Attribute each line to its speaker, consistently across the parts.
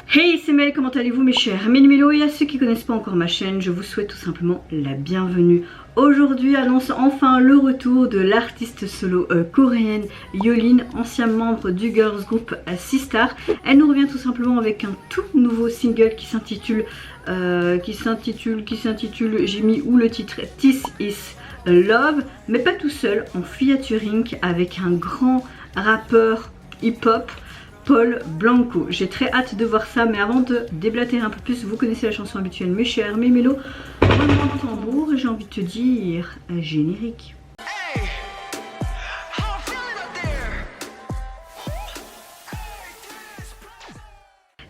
Speaker 1: Hey, c'est Mel, comment allez-vous mes chers Méli-Mélo, et à ceux qui ne connaissent pas encore ma chaîne, je vous souhaite tout simplement la bienvenue. Aujourd'hui annonce enfin le retour de l'artiste solo coréenne Yolin, ancien membre du girls group Sistar. Elle nous revient tout simplement avec un tout nouveau single qui s'intitule j'ai mis où le titre This is Love, mais pas tout seul, en featuring avec un grand rappeur hip-hop, Paul Blanco. J'ai très hâte de voir ça, mais avant de déblatérer un peu plus, vous connaissez la chanson habituelle mes chers Méli-Mélo, roulement de tambour, et j'ai envie de te dire générique.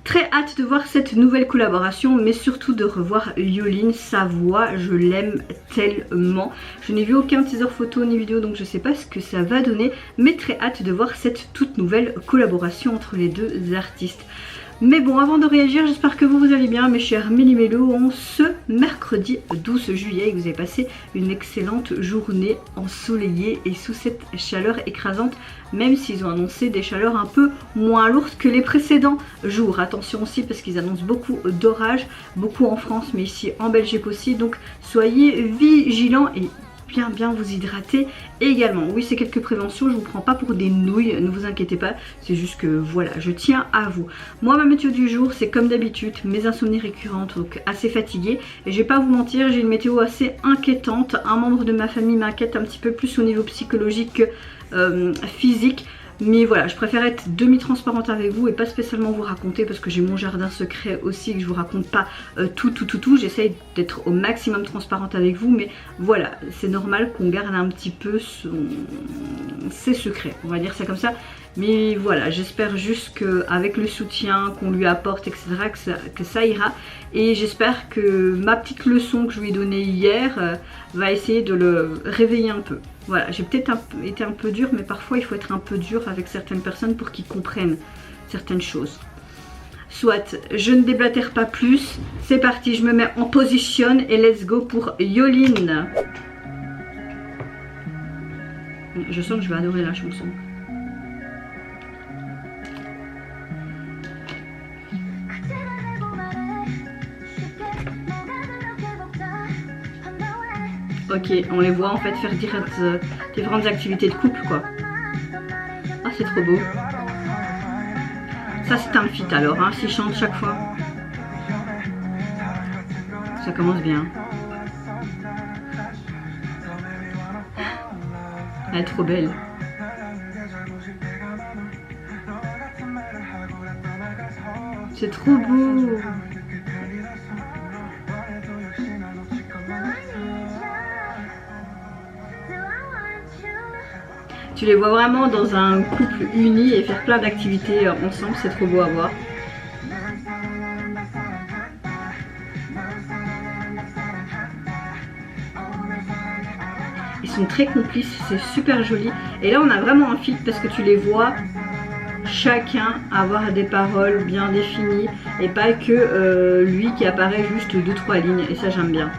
Speaker 1: Très hâte de voir cette nouvelle collaboration, mais surtout de revoir Yolin. Sa voix, je l'aime tellement. Je n'ai vu aucun teaser photo ni vidéo, donc je ne sais pas ce que ça va donner, mais très hâte de voir cette toute nouvelle collaboration entre les deux artistes. Mais bon, avant de réagir, j'espère que vous allez bien mes chers Méli-Mélo. En ce mercredi 12 juillet, vous avez passé une excellente journée ensoleillée et sous cette chaleur écrasante, même s'ils ont annoncé des chaleurs un peu moins lourdes que les précédents jours. Attention aussi parce qu'ils annoncent beaucoup d'orages, beaucoup en France mais ici en Belgique aussi, donc soyez vigilants et bien vous hydrater également. Oui, c'est quelques préventions, je vous prends pas pour des nouilles, ne vous inquiétez pas, c'est juste que voilà, je tiens à vous. Moi, ma météo du jour, c'est comme d'habitude, mes insomnies récurrentes, donc assez fatiguée, et je vais pas vous mentir, j'ai une météo assez inquiétante. Un membre de ma famille m'inquiète un petit peu plus au niveau psychologique que physique. Mais voilà, je préfère être demi-transparente avec vous et pas spécialement vous raconter parce que j'ai mon jardin secret aussi et que je vous raconte pas tout. J'essaye d'être au maximum transparente avec vous, mais voilà, c'est normal qu'on garde un petit peu ses secrets, on va dire ça comme ça. Mais voilà, j'espère juste qu'avec le soutien qu'on lui apporte, etc., que ça ira. Et j'espère que ma petite leçon que je lui ai donnée hier va essayer de le réveiller un peu. Voilà, j'ai peut-être été un peu dure, mais parfois il faut être un peu dur avec certaines personnes pour qu'ils comprennent certaines choses. Soit, je ne déblatère pas plus. C'est parti, je me mets en position et let's go pour Yolin. Je sens que je vais adorer la chanson. Ok, on les voit en fait faire différentes activités de couple quoi. Ah, c'est trop beau. Ça c'est un feat alors, hein, s'ils chantent chaque fois. Ça commence bien. Elle est trop belle. C'est trop beau. Tu les vois vraiment dans un couple uni et faire plein d'activités ensemble, c'est trop beau à voir. Ils sont très complices, c'est super joli. Et là on a vraiment un feat parce que tu les vois chacun avoir des paroles bien définies et pas que lui qui apparaît juste 2-3 lignes, et ça j'aime bien.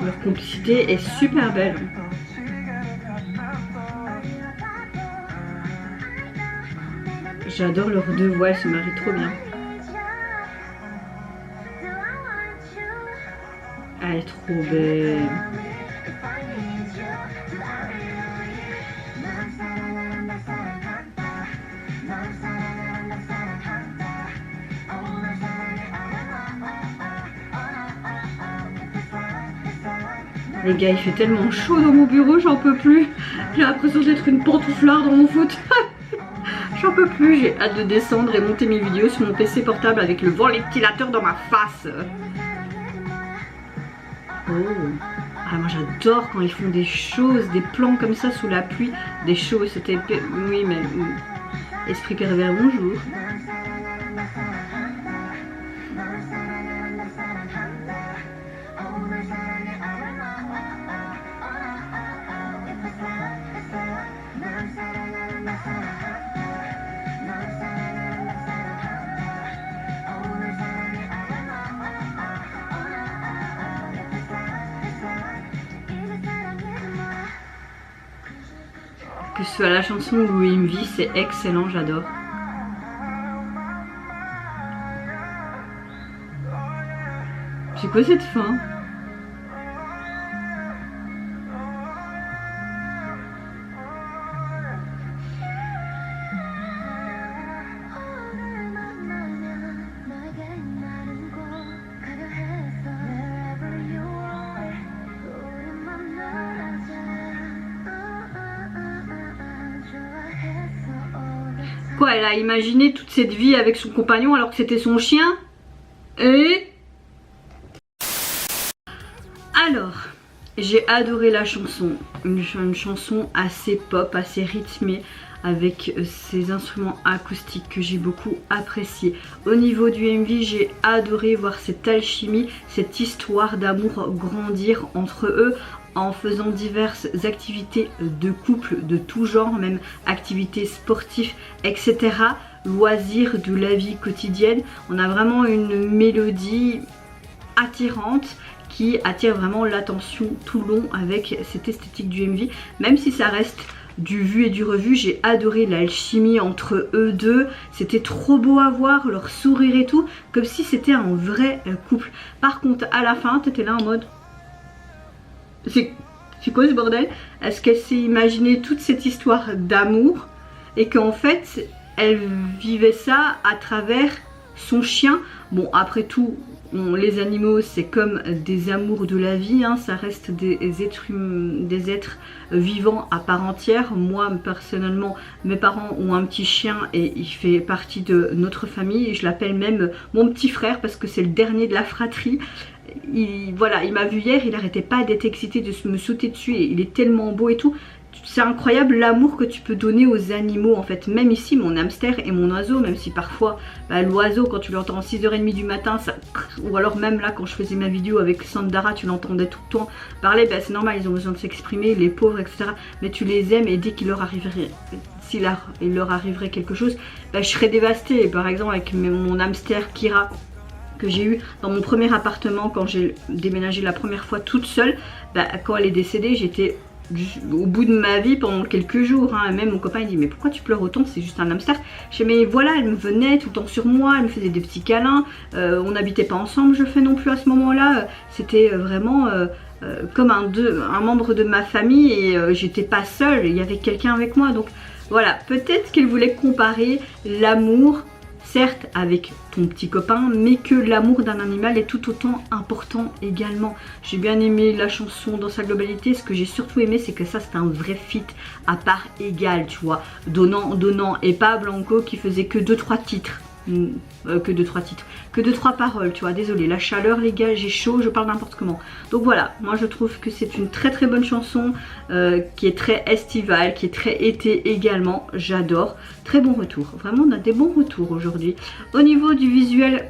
Speaker 1: Leur complicité est super belle. J'adore leurs deux voix, elles se marient trop bien. Elle est trop belle. Les gars, il fait tellement chaud dans mon bureau, j'en peux plus. J'ai l'impression d'être une pantouflarde dans mon foot. J'en peux plus, j'ai hâte de descendre et monter mes vidéos sur mon PC portable avec le ventilateur dans ma face. Oh. Ah, moi j'adore quand ils font des choses, des plans comme ça sous la pluie. Des choses, c'était... Oui, mais... Esprit pervers, bonjour. que ce soit la chanson ou UMV, c'est excellent, j'adore. C'est quoi cette fin? Quoi, elle a imaginé toute cette vie avec son compagnon alors que c'était son chien? Et alors, j'ai adoré la chanson, une chanson assez pop, assez rythmée, avec ces instruments acoustiques que j'ai beaucoup apprécié. Au niveau du MV, j'ai adoré voir cette alchimie, cette histoire d'amour grandir entre eux en faisant diverses activités de couple de tout genre, même activités sportives, etc. Loisirs de la vie quotidienne. On a vraiment une mélodie attirante qui attire vraiment l'attention tout le long avec cette esthétique du MV, même si ça reste du vu et du revu. J'ai adoré l'alchimie entre eux deux, c'était trop beau à voir, leur sourire et tout, comme si c'était un vrai couple. Par contre à la fin t'étais là en mode c'est quoi ce bordel? Est-ce qu'elle s'est imaginé toute cette histoire d'amour et qu'en fait elle vivait ça à travers son chien? Bon, après tout, les animaux c'est comme des amours de la vie, hein, ça reste des êtres vivants à part entière. Moi personnellement, mes parents ont un petit chien et il fait partie de notre famille, et je l'appelle même mon petit frère parce que c'est le dernier de la fratrie. Voilà, il m'a vu hier, il arrêtait pas d'être excité, de me sauter dessus, et il est tellement beau et tout. C'est incroyable l'amour que tu peux donner aux animaux en fait. Même ici mon hamster et mon oiseau, même si parfois l'oiseau quand tu l'entends à 6h30 du matin ça... ou alors même là quand je faisais ma vidéo avec Sandara tu l'entendais tout le temps parler, c'est normal, ils ont besoin de s'exprimer, les pauvres, etc. Mais tu les aimes, et dès qu'il leur arriverait, il leur arriverait quelque chose, je serais dévastée. Par exemple avec mon hamster Kira que j'ai eu dans mon premier appartement quand j'ai déménagé la première fois toute seule, quand elle est décédée j'étais au bout de ma vie pendant quelques jours, hein. Même mon copain il dit mais pourquoi tu pleures autant, c'est juste un hamster. Je dis mais voilà, elle me venait tout le temps sur moi, elle me faisait des petits câlins, on n'habitait pas ensemble je fais non plus à ce moment là, c'était vraiment comme un membre de ma famille, et j'étais pas seule, il y avait quelqu'un avec moi. Donc voilà, peut-être qu'elle voulait comparer l'amour certes avec ton petit copain, mais que l'amour d'un animal est tout autant important également. J'ai bien aimé la chanson dans sa globalité. Ce que j'ai surtout aimé, c'est que ça c'est un vrai feat à part égale, tu vois, donnant, et pas Blanco qui faisait que 2-3 titres. Que 2-3 paroles, tu vois, désolé, la chaleur les gars, j'ai chaud, je parle n'importe comment. Donc voilà, moi je trouve que c'est une très très bonne chanson, qui est très estivale, qui est très été également, j'adore. Très bon retour, vraiment on a des bons retours aujourd'hui. Au niveau du visuel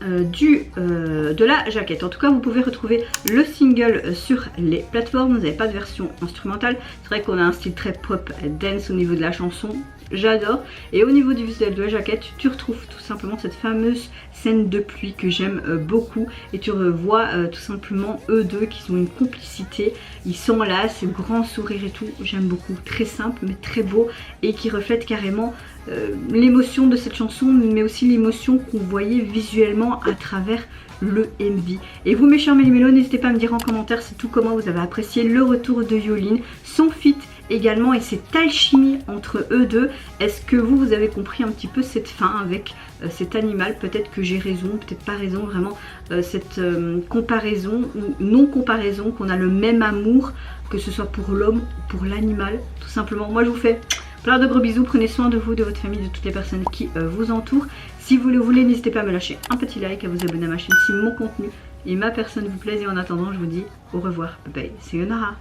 Speaker 1: de la jaquette, en tout cas vous pouvez retrouver le single sur les plateformes. Vous n'avez pas de version instrumentale, c'est vrai qu'on a un style très pop dance au niveau de la chanson, j'adore. Et au niveau du visuel de la jaquette, tu retrouves tout simplement cette fameuse scène de pluie que j'aime beaucoup, et tu revois tout simplement eux deux qui ont une complicité, ils sont là, c'est le grand sourire et tout, j'aime beaucoup, très simple mais très beau, et qui reflète carrément l'émotion de cette chanson, mais aussi l'émotion qu'on voyait visuellement à travers le MV. Et vous mes chers méli-mélos, n'hésitez pas à me dire en commentaire c'est tout comment vous avez apprécié le retour de Yolin, son feat également et cette alchimie entre eux deux. Est-ce que vous avez compris un petit peu cette fin avec cet animal? Peut-être que j'ai raison, peut-être pas raison, vraiment cette comparaison ou non comparaison, qu'on a le même amour, que ce soit pour l'homme ou pour l'animal, tout simplement. Moi je vous fais plein de gros bisous, prenez soin de vous, de votre famille, de toutes les personnes qui vous entourent. Si vous le voulez, n'hésitez pas à me lâcher un petit like, à vous abonner à ma chaîne si mon contenu et ma personne vous plaisent. Et en attendant, je vous dis au revoir, bye bye, c'est Yonara.